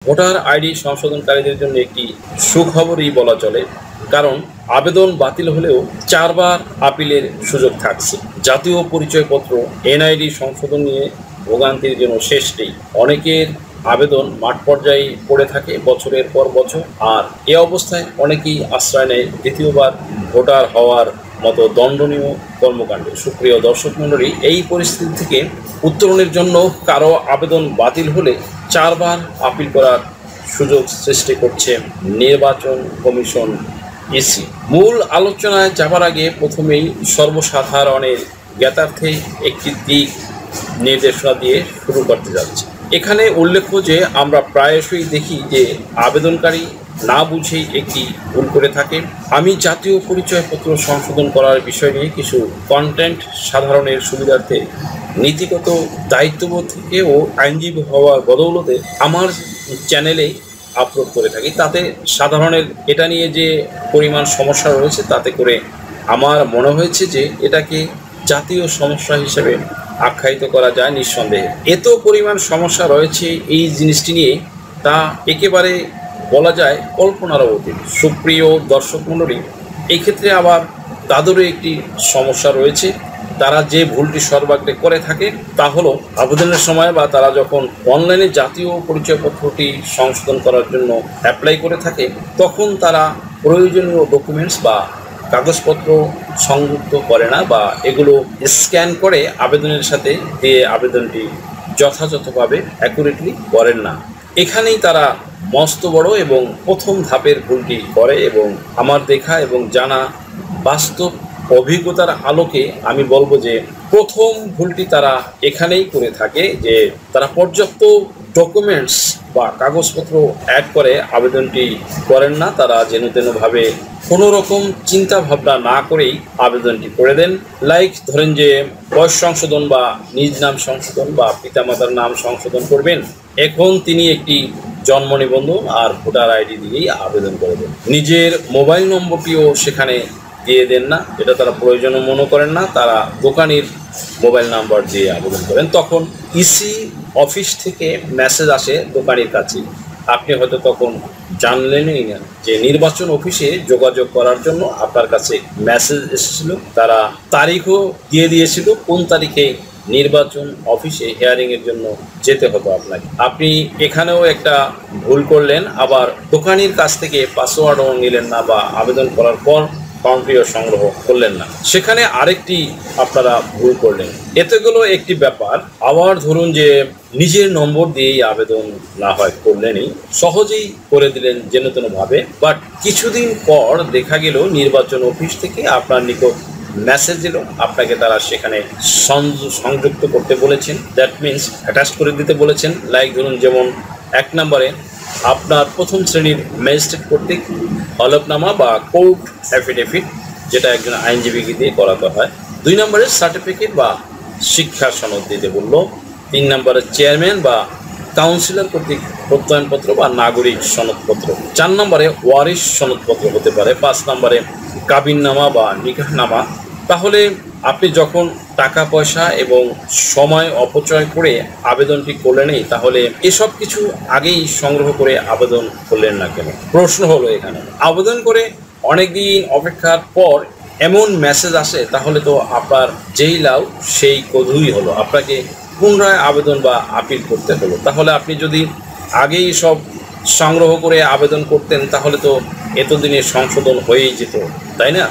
Voter ID সংশোধনকারীদের জন্য একটি সুখবরই বলা চলে, কারণ আবেদন বাতিল হলেও 4 বার আপিলের সুযোগ থাকছে। জাতীয় পরিচয়পত্র এনআইডি সংশোধন নিয়ে ভোগান্তির জন্য শেষ নেই। অনেকের আবেদন মাঠ পর্যায়ে পড়ে থাকে বছরের পর বছর, আর এ অবস্থায় অনেকেই আশ্রয় নেয় দ্বিতীয়বার ভোটার হওয়ার মতো দণ্ডনীয় কর্মকাণ্ডে। সুপ্রিয় দর্শক মণ্ডলী, এই পরিস্থিতি থেকে উত্তরণের জন্য কারো আবেদন বাতিল হলে 4 বার আপিল করার সুযোগ সৃষ্টি করছে নির্বাচন কমিশন ইসি। মূল আলোচনায় যাবার আগে প্রথমেই সর্বসাধারণের জ্ঞাতার্থে একটি দিক নির্দেশনা দিয়ে শুরু করতে যাচ্ছে। এখানে উল্লেখ্য যে আমরা প্রায়শই দেখি যে আবেদনকারী না বুঝেই একটি ভুল করে থাকে। আমি জাতীয় পরিচয়পত্র সংশোধন করার বিষয় নিয়ে কিছু কন্টেন্ট সাধারণের সুবিধার্থে নীতিগত দায়িত্ববোধ থেকে ও আইনজীবী হওয়ার বদৌলতে আমার চ্যানেলে আপলোড করে থাকি। তাতে সাধারণের এটা নিয়ে যে পরিমাণ সমস্যা রয়েছে, তাতে করে আমার মনে হয়েছে যে এটাকে জাতীয় সমস্যা হিসেবে আখ্যায়িত করা যায় নিঃসন্দেহে। এত পরিমাণ সমস্যা রয়েছে এই জিনিসটি নিয়ে, তা একেবারে বলা যায় কল্পনারও অতীত। সুপ্রিয় দর্শক মণ্ডলী, এই ক্ষেত্রে আবার তাদেরও একটি সমস্যা রয়েছে। তারা যে ভুলটি সর্বাগ্রে করে থাকে তা হলো আবেদনের সময় বা তারা যখন অনলাইনে জাতীয় পরিচয়পত্রটি সংশোধন করার জন্য অ্যাপ্লাই করে থাকে, তখন তারা প্রয়োজনীয় ডকুমেন্টস বা কাগজপত্র সংযুক্ত করে না বা এগুলো স্ক্যান করে আবেদনের সাথে দিয়ে আবেদনটি যথাযথভাবে অ্যাকুরেটলি করেন না। এখানেই তারা মস্ত বড় এবং প্রথম ধাপের ভুলটি করে, এবং আমার দেখা এবং জানা বাস্তব অভিজ্ঞতার আলোকে আমি বলবো যে প্রথম ভুলটি তারা এখানেই করে থাকে যে তারা পর্যাপ্ত ডকুমেন্টস বা কাগজপত্র অ্যাড করে আবেদনটি করেন না। তারা যেন তেনভাবে কোনো রকম চিন্তা ভাবনা না করেই আবেদনটি করে দেন। লাইক ধরেন যে বয়স সংশোধন বা নিজ নাম সংশোধন বা পিতামাতার নাম সংশোধন করবেন, এখন তিনি একটি জন্ম নিবন্ধন আর ভোটার আইডি দিয়েই আবেদন করে দেন। নিজের মোবাইল নম্বরটিও সেখানে দিয়ে দেন না, এটা তারা প্রয়োজনও মনে করেন না। তারা দোকানের মোবাইল নাম্বার দিয়ে আবেদন করেন। তখন ইসি অফিস থেকে মেসেজ আসে দোকানের কাছে। আপনি হয়তো তখন জানলেনই না যে নির্বাচন অফিসে যোগাযোগ করার জন্য আপনার কাছে মেসেজ এসেছিল। তারা তারিখও দিয়ে দিয়েছিল কোন তারিখে নির্বাচন অফিসে হিয়ারিংয়ের জন্য যেতে হতো আপনাকে। আপনি এখানেও একটা ভুল করলেন, আবার দোকানির কাছ থেকে পাসওয়ার্ডও নিলেন না বা আবেদন করার পর ফর্মটিও সংগ্রহ করলেন না, সেখানে আরেকটি আপনারা ভুল করলেন। এতগুলো একটি ব্যাপার। আবার ধরুন যে নিজের নম্বর দিয়েই আবেদন না হয় করলেনই, সহজেই করে দিলেন যেন তেনভাবে, বাট কিছুদিন পর দেখা গেল নির্বাচন অফিস থেকে আপনার নিকট মেসেজ এলো, আপনাকে তারা সেখানে সংযুক্ত করতে বলেছেন, দ্যাট মিনস অ্যাটাচ করে দিতে বলেছেন। লাইক ধরুন যেমন 1 নম্বরে আপনার প্রথম শ্রেণীর ম্যাজিস্ট্রেট কর্তৃক হলফনামা বা কোর্ট অ্যাফিডেভিট, যেটা একজন আইনজীবীকে দিয়ে করাতে হয়। 2 নম্বরে সার্টিফিকেট বা শিক্ষার সনদ দিতে বলল। 3 নম্বরে চেয়ারম্যান বা কাউন্সিলর কর্তৃক প্রত্যয়নপত্র বা নাগরিক সনদপত্র। 4 নম্বরে ওয়ারিশ সনদপত্র হতে পারে। 5 নম্বরে কাবিননামা বা নিকাহনামা। তাহলে আপনি যখন টাকা পয়সা এবং সময় অপচয় করে আবেদনটি করলেনই, তাহলে এসব কিছু আগেই সংগ্রহ করে আবেদন করলেন না কেন? প্রশ্ন হলো এখানে, আবেদন করে অনেক দিন অপেক্ষার পর এমন মেসেজ আসে, তাহলে তো আপনার যেই লাউ সেই কদুই হলো, আপনাকে পুনরায় আবেদন বা আপিল করতে হলো। তাহলে আপনি যদি আগেই সব সংগ্রহ করে আবেদন করতেন, তাহলে তো এতদিনে সংশোধন হয়েই যেত, তাই না?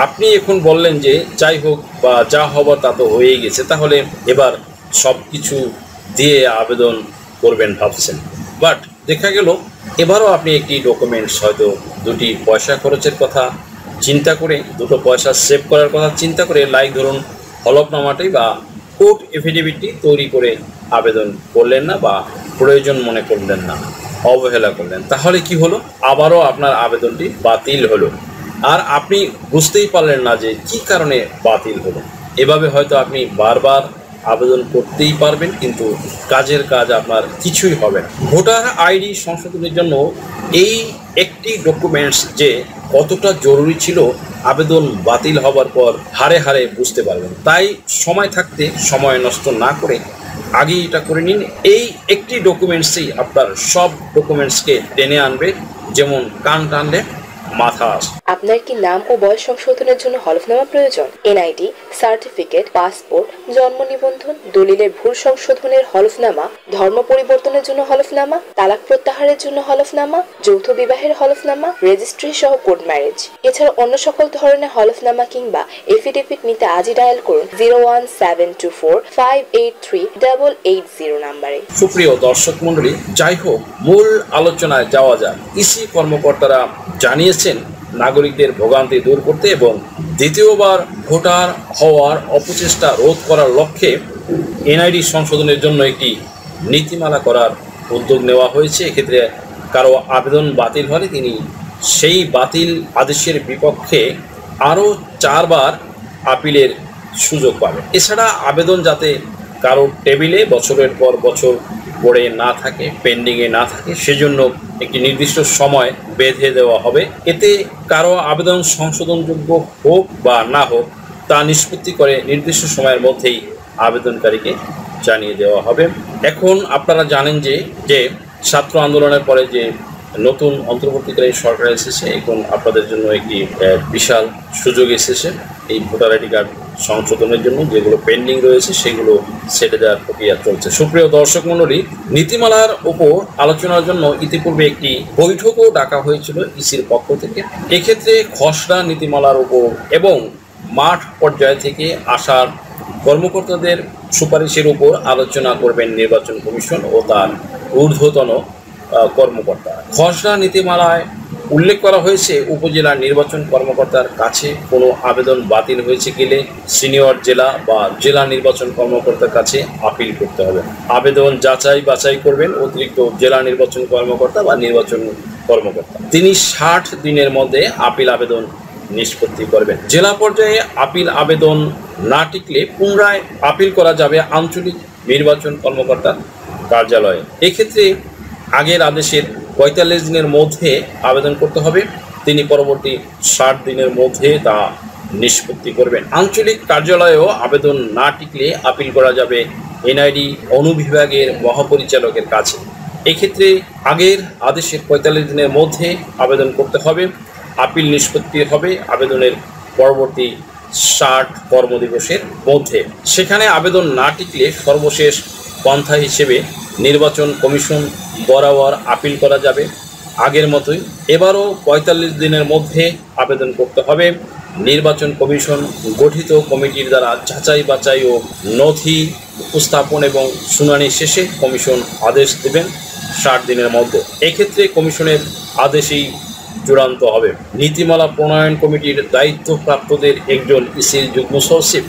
আপনি এখন বললেন যে যাই হোক বা যা হবার তা তো হয়েই গেছে, তাহলে এবার সব কিছু দিয়ে আবেদন করবেন ভাবছেন। বাট দেখা গেল এবারও আপনি একটি ডকুমেন্টস, হয়তো 2টি পয়সা খরচের কথা চিন্তা করে, 2টো পয়সা সেভ করার কথা চিন্তা করে, লাইক ধরুন হলফনামাটি বা কোর্ট এফিডেভিটটি তৈরি করে আবেদন করলেন না বা প্রয়োজন মনে করলেন না, অবহেলা করলেন। তাহলে কি হলো? আবারও আপনার আবেদনটি বাতিল হলো, আর আপনি বুঝতেই পারলেন না যে কী কারণে বাতিল হলো। এভাবে হয়তো আপনি বারবার আবেদন করতেই পারবেন, কিন্তু কাজের কাজ আপনার কিছুই হবে না। ভোটার আইডি সংশোধনের জন্য এই একটি ডকুমেন্টস যে কতটা জরুরি ছিল আবেদন বাতিল হবার পর হারে হারে বুঝতে পারবেন। তাই সময় থাকতে সময় নষ্ট না করে আগেই এটা করে নিন। এই একটি ডকুমেন্টসই আপনার সব ডকুমেন্টসকে টেনে আনবে, যেমন কান টানলে মাথা আসে। আপনার কি নাম ও বয়স সংশোধনের জন্য হলফনামা প্রয়োজন? এনআইডি, সার্টিফিকেট, পাসপোর্ট, জন্ম নিবন্ধন, দলিলের ভুল সংশোধনের হলফনামা, ধর্ম পরিবর্তনের জন্য হলফনামা, তালাক প্রত্যাহারের জন্য হলফনামা, যৌথ বিবাহের হলফনামা, রেজিস্ট্রি সহ কোর্ট ম্যারেজ। এছাড়া অন্য সকল ধরনের হলফনামা কিংবা এফিডেভিট নিতে আজই ডায়াল করুন 01724583880 নাম্বারে। সুপ্রিয় দর্শক মন্ডলী, যাই হোক, মূল আলোচনায় যাওয়া যাক। ইসি কর্মকর্তারা জানিয়েছেন নাগরিকদের ভোগান্তি দূর করতে এবং দ্বিতীয়বার ভোটার হওয়ার অপচেষ্টা রোধ করার লক্ষ্যে এনআইডি সংশোধনের জন্য একটি নীতিমালা করার উদ্যোগ নেওয়া হয়েছে। এক্ষেত্রে কারো আবেদন বাতিল হলে তিনি সেই বাতিল আদেশের বিপক্ষে আরও 4 বার আপিলের সুযোগ পাবেন। এছাড়া আবেদন যাতে কারো টেবিলে বছরের পর বছর পড়ে না থাকে, পেন্ডিংয়ে না থাকে, সেজন্য একটি নির্দিষ্ট সময় বেঁধে দেওয়া হবে। এতে কারো আবেদন সংশোধনযোগ্য হোক বা না হোক তা নিষ্পত্তি করে নির্দিষ্ট সময়ের মধ্যেই আবেদনকারীকে জানিয়ে দেওয়া হবে। এখন আপনারা জানেন যে ছাত্র আন্দোলনের পরে যে নতুন অন্তর্বর্তীকালীন সরকার এসেছে, এখন আপনাদের জন্য একটি বিশাল সুযোগ এসেছে এই ভোটার আইডি কার্ড সংশোধনের জন্য। যেগুলো পেন্ডিং রয়েছে সেগুলো সেটে দেওয়ার প্রক্রিয়া চলছে। সুপ্রিয় দর্শক মণ্ডলী, নীতিমালার উপর আলোচনার জন্য ইতিপূর্বে একটি বৈঠকও ডাকা হয়েছিল ইসির পক্ষ থেকে। এক্ষেত্রে খসড়া নীতিমালার উপর এবং মাঠ পর্যায় থেকে আসার কর্মকর্তাদের সুপারিশের উপর আলোচনা করবেন নির্বাচন কমিশন ও তার ঊর্ধ্বতন কর্মকর্তা। খসড়া নীতিমালায় উল্লেখ করা হয়েছে, উপজেলা নির্বাচন কর্মকর্তার কাছে কোনো আবেদন বাতিল হয়েছে গেলে সিনিয়র জেলা বা জেলা নির্বাচন কর্মকর্তার কাছে আপিল করতে হবে। আবেদন যাচাই বাছাই করবেন অতিরিক্ত জেলা নির্বাচন কর্মকর্তা বা নির্বাচন কর্মকর্তা। তিনি 60 দিনের মধ্যে আপিল আবেদন নিষ্পত্তি করবেন। জেলা পর্যায়ে আপিল আবেদন না টিকলে পুনরায় আপিল করা যাবে আঞ্চলিক নির্বাচন কর্মকর্তার কার্যালয়ে। এক্ষেত্রে আগের আদেশের 45 দিনের মধ্যে আবেদন করতে হবে, তিনি পরবর্তী 60 দিনের মধ্যে তা নিষ্পত্তি করবেন। আঞ্চলিক কার্যালয়েও আবেদন না টিকলে আপিল করা যাবে এনআইডি অনুবিভাগের মহাপরিচালকের কাছে। এক্ষেত্রে আগের আদেশের 45 দিনের মধ্যে আবেদন করতে হবে, আপিল নিষ্পত্তি হবে আবেদনের পরবর্তী 60 কর্মদিবসের মধ্যে। সেখানে আবেদন না টিকলে সর্বশেষ পন্থা হিসেবে নির্বাচন কমিশন বরাবর আপিল করা যাবে আগের মতোই। এবারও 45 দিনের মধ্যে আবেদন করতে হবে। নির্বাচন কমিশন গঠিত কমিটির দ্বারা যাচাই বাছাই ও নথি উপস্থাপন এবং শুনানি শেষে কমিশন আদেশ দেবেন 60 দিনের মধ্যে। এক্ষেত্রে কমিশনের আদেশেই চূড়ান্ত হবে। নীতিমালা প্রণয়ন কমিটির দায়িত্বপ্রাপ্তদের একজন ইসির যুগ্ম সচিব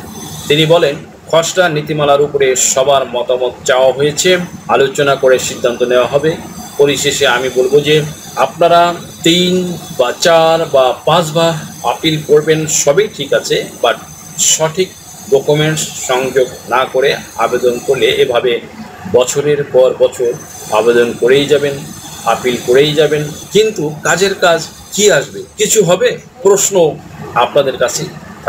তিনি বলেন, খসড়া নীতিমালার উপরে সবার মতামত চাওয়া হয়েছে, আলোচনা করে সিদ্ধান্ত নেওয়া হবে। পরিশেষে আমি বলবো যে আপনারা 3 বা 4 বা 5 বার আপিল করবেন, সবই ঠিক আছে, বাট সঠিক ডকুমেন্টস সংযোগ না করে আবেদন করলে এভাবে বছরের পর বছর আবেদন করেই যাবেন, আপিল করেই যাবেন, কিন্তু কাজের কাজ কি আসবে? কিছু হবে? প্রশ্ন আপনাদের কাছে